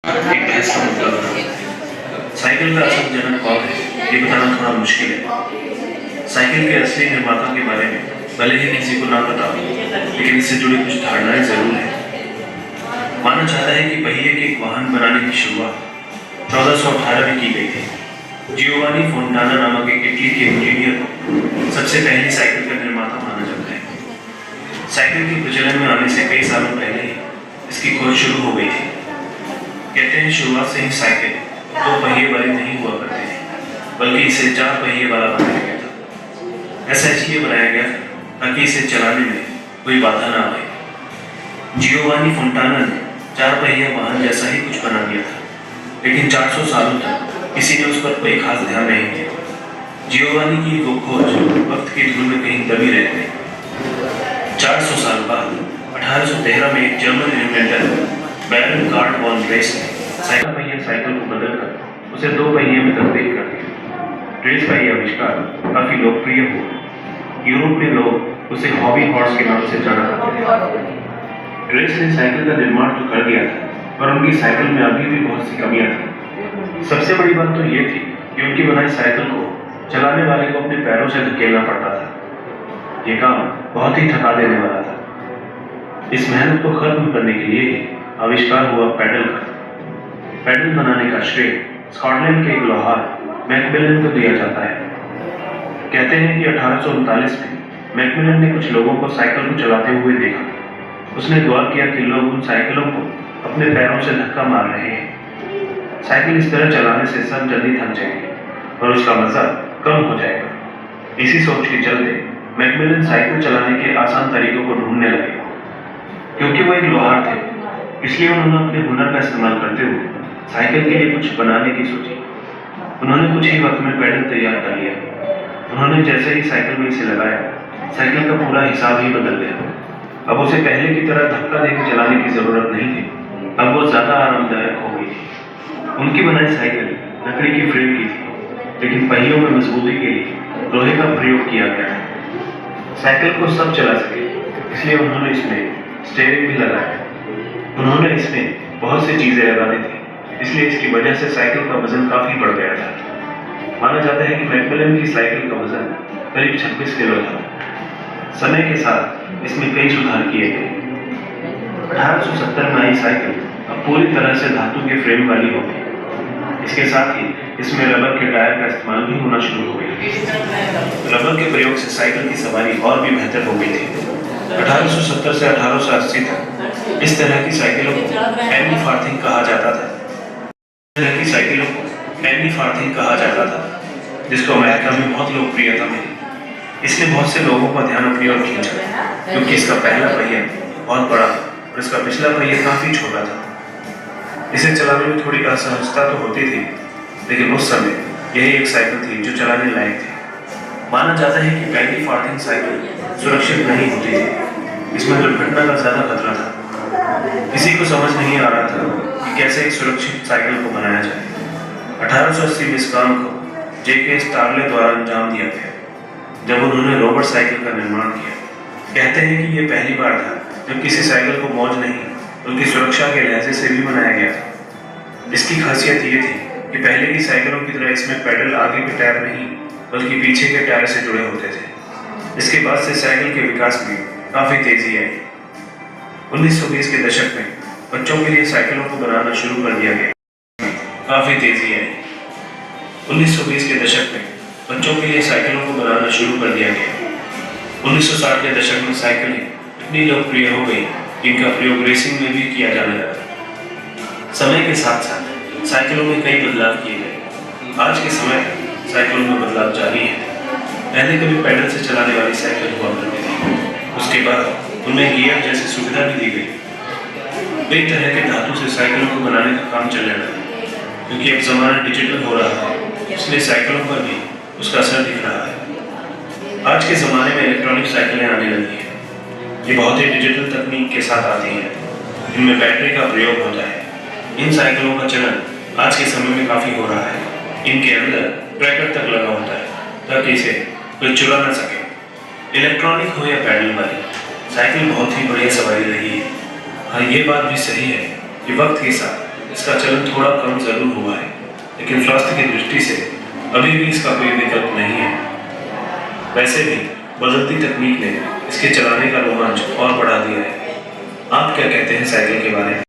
एक बहस का मुद्दा बना। साइकिल का असल जनक कौन है, ये बताना थोड़ा मुश्किल है। साइकिल के असली निर्माता के बारे में भले ही किसी को ना पता हो, लेकिन इससे जुड़ी कुछ धारणाएं जरूर हैं। माना जाता है कि पहिए के एक वाहन बनाने की शुरुआत 1418 में की गई थी। जियोवानी फोंटाना नामक एक इटली के इंजीनियर को सबसे पहली साइकिल का निर्माता माना जाता है। साइकिल के प्रचलन में आने से कई सालों पहले ही इसकी खोज शुरू हो गई थी। कहते हैं शुरुआत से ही साइकिल दो पहिए वाली नहीं हुआ करती थी, बल्कि इसे चार पहिए वाला बनाया गया था। ऐसा इसलिए बनाया गया ताकि इसे चलाने में कोई बाधा ना आए। जियोवानी फोंटाना ने चार पहिया वाहन जैसा ही कुछ बना दिया था, लेकिन 400 सालों तक किसी ने उस पर कोई खास ध्यान नहीं दिया। जियोवानी की वो खोज वक्त की धूल में कहीं दबी रह गई। 400 साल बाद 1813 में एक जर्मन इन्वेंटर बैरन कार्ड वॉन ड्रेस ने साइकिल को बदलकर उसे दो पहिए में तब्दील कर दिया। ड्रेस का यह आविष्कार काफी लोकप्रिय हुआ। यूरोप में लोग उसे हॉबी हॉर्स के नाम से जाना करते थे। ड्रेस ने साइकिल का निर्माण तो कर दिया था, पर उनकी साइकिल में अभी भी बहुत सी कमियां थी। सबसे बड़ी बात तो ये थी कि उनकी बनाई साइकिल को चलाने वाले को अपने पैरों से धकेलना पड़ता था। ये काम बहुत ही थका देने वाला था। इस मेहनत को खत्म करने के लिए आविष्कार हुआ पैडल का। पैडल बनाने का श्रेय स्कॉटलैंड के एक लोहार मैकमिलन को दिया जाता है। कहते हैं कि 1839 में मैकमिलन ने कुछ लोगों को साइकिल को चलाते हुए देखा। उसने गौर किया कि लोग उन साइकिलों को अपने पैरों से धक्का मार रहे हैं। साइकिल इस तरह चलाने से सब जल्दी थक जाएंगे और उसका मजा कम हो जाएगा। इसी सोच के चलते मैकमिलन साइकिल चलाने के आसान तरीकों को ढूंढने लगे। क्योंकि वो एक लोहार थे, इसलिए उन्होंने अपने हुनर का इस्तेमाल करते हुए साइकिल के लिए कुछ बनाने की सोची। उन्होंने कुछ ही वक्त में पैडल तैयार कर लिया। उन्होंने जैसे ही साइकिल में इसे लगाया, साइकिल का पूरा हिसाब ही बदल गया। अब उसे पहले की तरह धक्का देकर चलाने की जरूरत नहीं थी। अब वो ज्यादा आरामदायक हो गई थी। उनकी बनाई साइकिल लकड़ी की फ्रेम की थी, लेकिन पहियों में मजबूती के लिए लोहे का प्रयोग किया गया था। साइकिल को सब चला सके, इसलिए उन्होंने इसमें स्टीयरिंग भी लगाया। उन्होंने इसमें बहुत सी चीजें लगा दी थी, इसलिए इसकी वजह से साइकिल का वजन काफी बढ़ गया था। माना जाता है कि मैकमिलन की साइकिल का वजन करीब 26 किलो था। समय के साथ इसमें कई सुधार किए गए। 1870 में आई साइकिल अब पूरी तरह से धातु के फ्रेम वाली हो गई। इसके साथ ही इसमें रबर के टायर का इस्तेमाल भी होना शुरू हो गया। रबर के प्रयोग से साइकिल की सवारी और भी बेहतर हो गई थी। 1870 से 1880 तक इस तरह की साइकिलों को एनी फार्थिंग कहा जाता था। जिसको अमेरिका में बहुत लोकप्रियता मिली। इसने बहुत से लोगों का ध्यान अपनी ओर खींचा, क्योंकि इसका पहला पहिया बहुत बड़ा और इसका पिछला पहिया काफी छोटा था। इसे चलाने में थोड़ी असहजता तो होती थी, लेकिन उस समय यही एक साइकिल थी जो चलाने लायक थी। माना जाता है कि पहली फार्थिंग साइकिल सुरक्षित नहीं होती थी। इसमें दुर्घटना का ज्यादा खतरा था। किसी को समझ नहीं आ रहा था कि कैसे एक सुरक्षित साइकिल को बनाया जाए। 1880 में इस काम को जेके स्टार्ले द्वारा अंजाम दिया गया, जब उन्होंने रोबोट साइकिल का निर्माण किया। कहते हैं कि यह पहली बार था जब किसी साइकिल को मौज नहीं बल्कि सुरक्षा के लहजे से भी बनाया गया था। इसकी खासियत ये थी कि पहले की साइकिलों की तरह इसमें पैडल आगे के टायर नहीं बल्कि पीछे के टायर से जुड़े होते थे। इसके बाद से साइकिल के विकास में काफी तेजी आई। 1920 के दशक में बच्चों के लिए साइकिलों को बनाना शुरू कर दिया गया। 1960 के दशक में साइकिलें इतनी लोकप्रिय हो गई कि इनका प्रयोग रेसिंग में भी किया जाने लगा। समय के साथ साथ साइकिलों में कई बदलाव किए गए। आज के समय साइकिलों में बदलाव जारी है। पहले कभी पैडल से चलाने वाली साइकिल हुआ करती थी, उसके बाद उनमें गियर जैसी सुविधा भी दी गई। कई तरह के धातु से साइकिलों को बनाने का काम चलने लगा। क्योंकि अब जमाना डिजिटल हो रहा है, इसलिए साइकिलों पर भी उसका असर दिख रहा है। आज के ज़माने में इलेक्ट्रॉनिक साइकिलें आने लगी हैं। ये बहुत ही डिजिटल तकनीक के साथ आती हैं, इनमें बैटरी का प्रयोग होता है। इन साइकिलों का चलन आज के समय में काफ़ी हो रहा है। इनके अंदर ट्रैकर तक लगा होता है ताकि इसे कोई चुरा न सके। इलेक्ट्रॉनिक हो या पैडल वाली, साइकिल बहुत ही बढ़िया सवारी रही है। हाँ, ये बात भी सही है कि वक्त के साथ इसका चलन थोड़ा कम जरूर हुआ है, लेकिन स्वास्थ्य की दृष्टि से अभी भी इसका कोई विकल्प नहीं है। वैसे भी बदलती तकनीक ने इसके चलाने का रोमांच और बढ़ा दिया है। आप क्या कहते हैं साइकिल के बारे में?